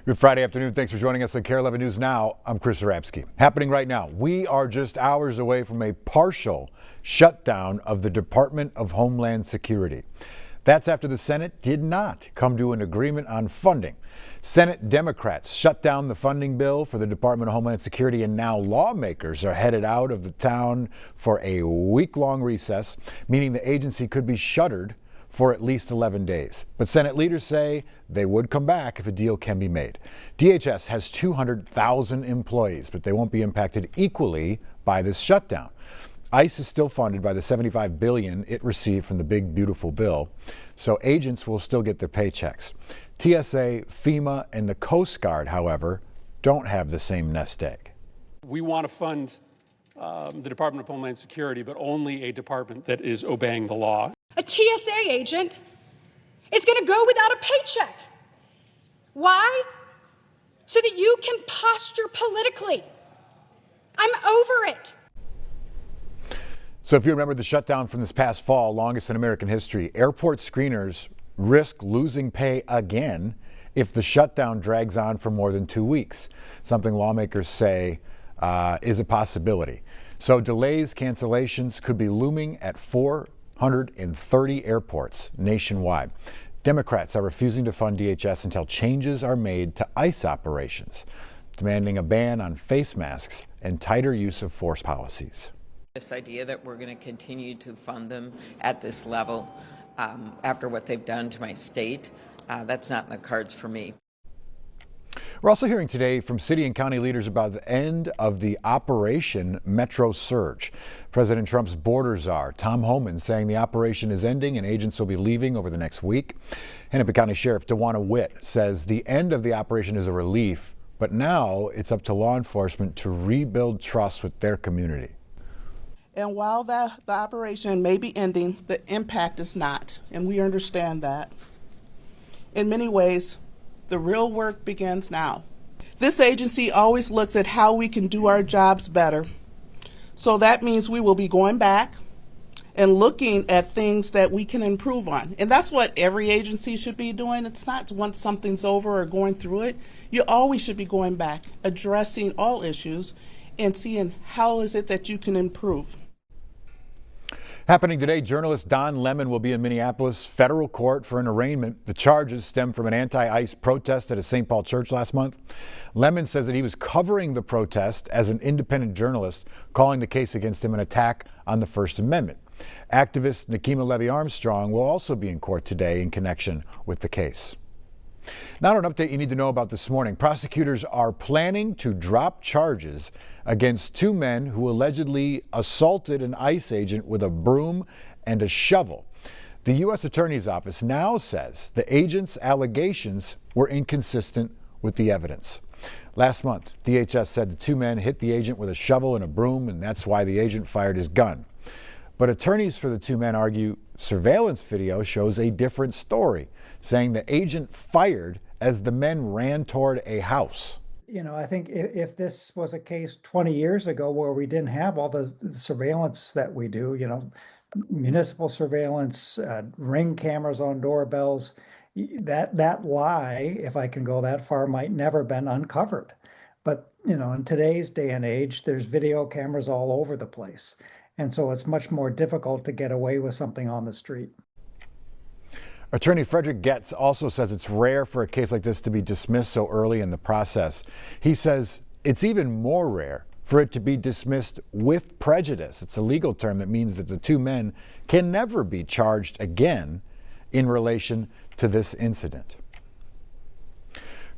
Good Friday afternoon. Thanks for joining us on Kare 11 News Now. I'm Chris Arabsky. Happening right now, we are just hours away from a partial shutdown of the Department of Homeland Security. That's after the Senate did not come to an agreement on funding. Senate Democrats shut down the funding bill for the Department of Homeland Security, and now lawmakers are headed out of the town for a week-long recess, meaning the agency could be shuttered for at least 11 days. But Senate leaders say they would come back if a deal can be made. DHS has 200,000 employees, but they won't be impacted equally by this shutdown. ICE is still funded by the $75 billion it received from the big, beautiful bill, so agents will still get their paychecks. TSA, FEMA, and the Coast Guard, however, don't have the same nest egg. We want to fund the Department of Homeland Security, but only a department that is obeying the law. A TSA agent is going to go without a paycheck. Why? So that you can posture politically. I'm over it. So if you remember the shutdown from this past fall, longest in American history, airport screeners risk losing pay again if the shutdown drags on for more than 2 weeks, something lawmakers say is a possibility. So delays, cancellations could be looming at 430 airports nationwide. Democrats are refusing to fund DHS until changes are made to ICE operations, demanding a ban on face masks and tighter use of force policies. This idea that we're going to continue to fund them at this level after what they've done to my state, that's not in the cards for me. We're also hearing today from city and county leaders about the end of the Operation Metro Surge. President Trump's border czar, Tom Homan, saying the operation is ending and agents will be leaving over the next week. Hennepin County Sheriff DeWanna Witt says the end of the operation is a relief, but now it's up to law enforcement to rebuild trust with their community. And while the operation may be ending, the impact is not, and we understand that. In many ways, the real work begins now. This agency always looks at how we can do our jobs better. So that means we will be going back and looking at things that we can improve on. And that's what every agency should be doing. It's not once something's over or going through it. You always should be going back, addressing all issues, and seeing how is it that you can improve. Happening today, journalist Don Lemon will be in Minneapolis federal court for an arraignment. The charges stem from an anti-ICE protest at a St. Paul church last month. Lemon says that he was covering the protest as an independent journalist, calling the case against him an attack on the First Amendment. Activist Nikema Levy-Armstrong will also be in court today in connection with the case. Now, an update you need to know about this morning. Prosecutors are planning to drop charges against two men who allegedly assaulted an ICE agent with a broom and a shovel. The U.S. Attorney's Office now says the agent's allegations were inconsistent with the evidence. Last month, DHS said the two men hit the agent with a shovel and a broom, and that's why the agent fired his gun. But attorneys for the two men argue surveillance video shows a different story, saying the agent fired as the men ran toward a house. You know, I think if this was a case 20 years ago where we didn't have all the surveillance that we do, you know, municipal surveillance, ring cameras on doorbells, that lie, if I can go that far, might never been uncovered. But, you know, in today's day and age, there's video cameras all over the place. And so it's much more difficult to get away with something on the street. Attorney Frederick Getz also says it's rare for a case like this to be dismissed so early in the process. He says it's even more rare for it to be dismissed with prejudice. It's a legal term that means that the two men can never be charged again in relation to this incident.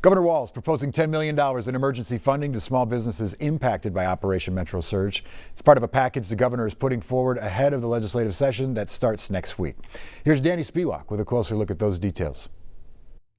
Governor Walz proposing $10 million in emergency funding to small businesses impacted by Operation Metro Surge. It's part of a package the governor is putting forward ahead of the legislative session that starts next week. Here's Danny Spiewak with a closer look at those details.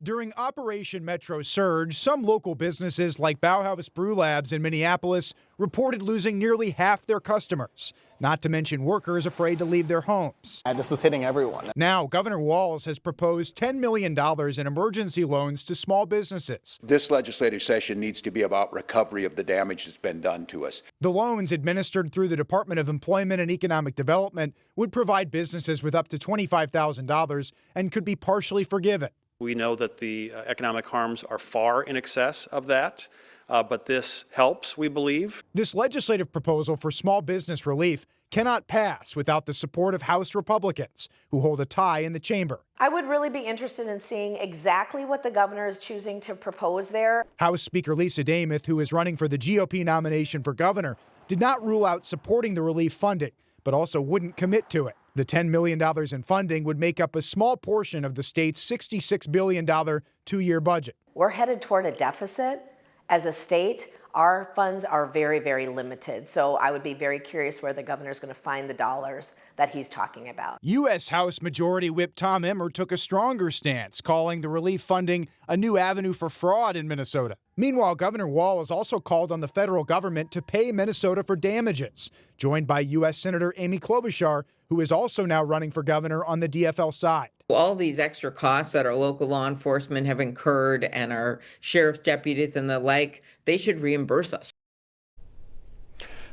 During Operation Metro Surge, some local businesses like Bauhaus Brew Labs in Minneapolis reported losing nearly half their customers, not to mention workers afraid to leave their homes. This is hitting everyone. Now, Governor Walz has proposed $10 million in emergency loans to small businesses. This legislative session needs to be about recovery of the damage that's been done to us. The loans, administered through the Department of Employment and Economic Development, would provide businesses with up to $25,000 and could be partially forgiven. We know that the economic harms are far in excess of that, but this helps, we believe. This legislative proposal for small business relief cannot pass without the support of House Republicans, who hold a tie in the chamber. I would really be interested in seeing exactly what the governor is choosing to propose there. House Speaker Lisa Dameth, who is running for the GOP nomination for governor, did not rule out supporting the relief funding, but also wouldn't commit to it. The $10 million in funding would make up a small portion of the state's $66 billion two-year budget. We're headed toward a deficit. As a state, our funds are very, very limited. So I would be very curious where the governor is going to find the dollars that he's talking about. U.S. House Majority Whip Tom Emmer took a stronger stance, calling the relief funding a new avenue for fraud in Minnesota. Meanwhile, Governor Wall has also called on the federal government to pay Minnesota for damages, joined by U.S. Senator Amy Klobuchar, who is also now running for governor on the DFL side. All these extra costs that our local law enforcement have incurred and our sheriff's deputies and the like, they should reimburse us.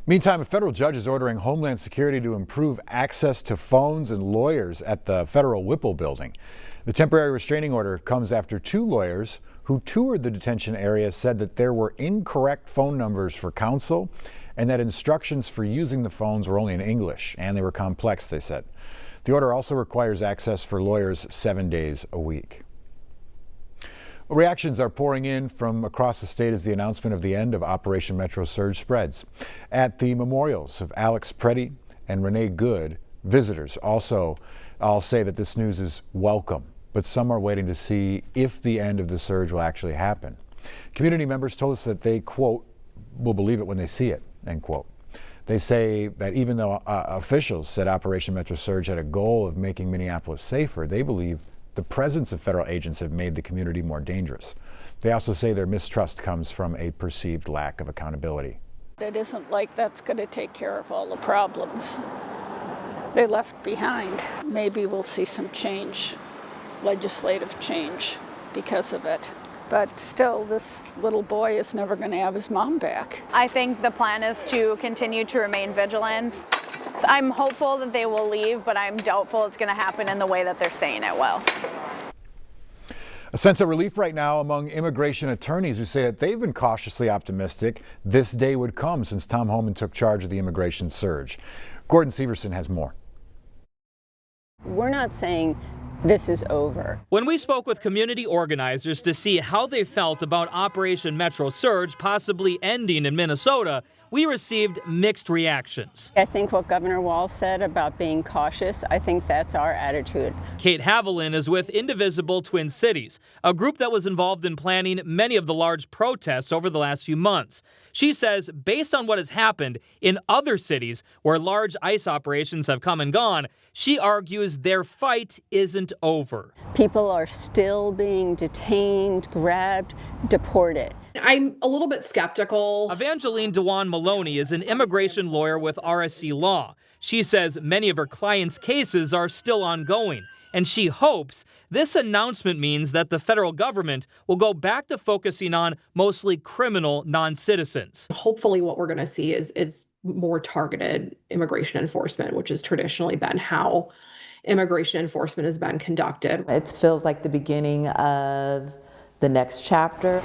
Meantime, a federal judge is ordering Homeland Security to improve access to phones and lawyers at the federal Whipple building. The temporary restraining order comes after two lawyers who toured the detention area said that there were incorrect phone numbers for counsel and that instructions for using the phones were only in English, and they were complex, they said. The order also requires access for lawyers 7 days a week. Reactions are pouring in from across the state as the announcement of the end of Operation Metro Surge spreads. At the memorials of Alex Preddy and Renee Good, visitors also all say that this news is welcome, but some are waiting to see if the end of the surge will actually happen. Community members told us that they, quote, will believe it when they see it, end quote. They say that even though officials said Operation Metro Surge had a goal of making Minneapolis safer, they believe the presence of federal agents have made the community more dangerous. They also say their mistrust comes from a perceived lack of accountability. It isn't like that's going to take care of all the problems they left behind. Maybe we'll see some change, legislative change, because of it. But still, this little boy is never going to have his mom back. I think the plan is to continue to remain vigilant. I'm hopeful that they will leave, but I'm doubtful it's going to happen in the way that they're saying it will. A sense of relief right now among immigration attorneys who say that they've been cautiously optimistic this day would come since Tom Homan took charge of the immigration surge. Gordon Severson has more. We're not saying this is over. When we spoke with community organizers to see how they felt about Operation Metro Surge possibly ending in Minnesota, we received mixed reactions. I think what Governor Wall said about being cautious, I think that's our attitude. Kate Haviland is with Indivisible Twin Cities, a group that was involved in planning many of the large protests over the last few months. She says, based on what has happened in other cities where large ICE operations have come and gone, she argues their fight isn't over. People are still being detained, grabbed, deported. I'm a little bit skeptical. Evangeline Dewan Maloney is an immigration lawyer with RSC Law. She says many of her clients' cases are still ongoing, and she hopes this announcement means that the federal government will go back to focusing on mostly criminal non-citizens. Hopefully what we're going to see is more targeted immigration enforcement, which has traditionally been how immigration enforcement has been conducted. It feels like the beginning of the next chapter.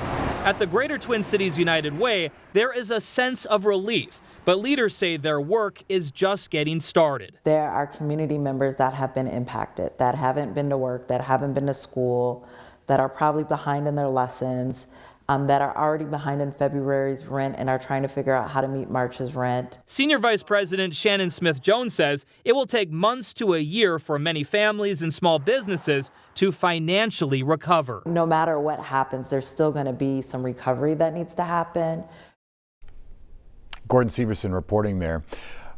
At the Greater Twin Cities United Way, there is a sense of relief, but leaders say their work is just getting started. There are community members that have been impacted, that haven't been to work, that haven't been to school, that are probably behind in their lessons, that are already behind in February's rent and are trying to figure out how to meet March's rent. Senior Vice President Shannon Smith-Jones says it will take months to a year for many families and small businesses to financially recover. No matter what happens, there's still going to be some recovery that needs to happen. Gordon Severson reporting there.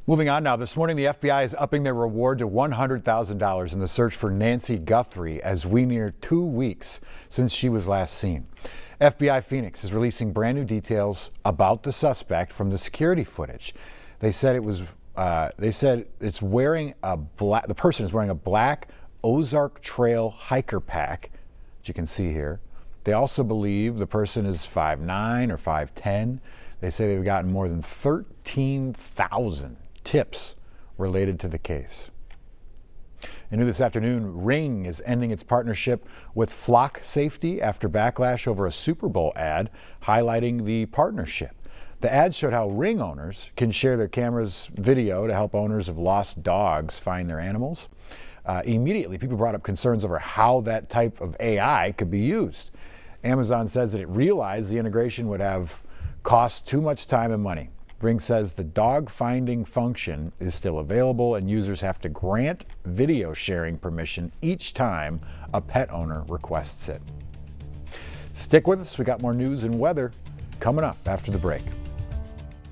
Moving on now, this morning the FBI is upping their reward to $100,000 in the search for Nancy Guthrie as we near 2 weeks since she was last seen. FBI Phoenix is releasing brand new details about the suspect from the security footage. They said it's wearing a black. The person is wearing a black Ozark Trail hiker pack, which you can see here. They also believe the person is 5'9" or 5'10". They say they've gotten more than 13,000 tips related to the case. And new this afternoon, Ring is ending its partnership with Flock Safety after backlash over a Super Bowl ad highlighting the partnership. The ad showed how Ring owners can share their camera's video to help owners of lost dogs find their animals. Immediately, people brought up concerns over how that type of AI could be used. Amazon says that it realized the integration would have cost too much time and money. Ring says the dog finding function is still available and users have to grant video sharing permission each time a pet owner requests it. Stick with us. We got more news and weather coming up after the break.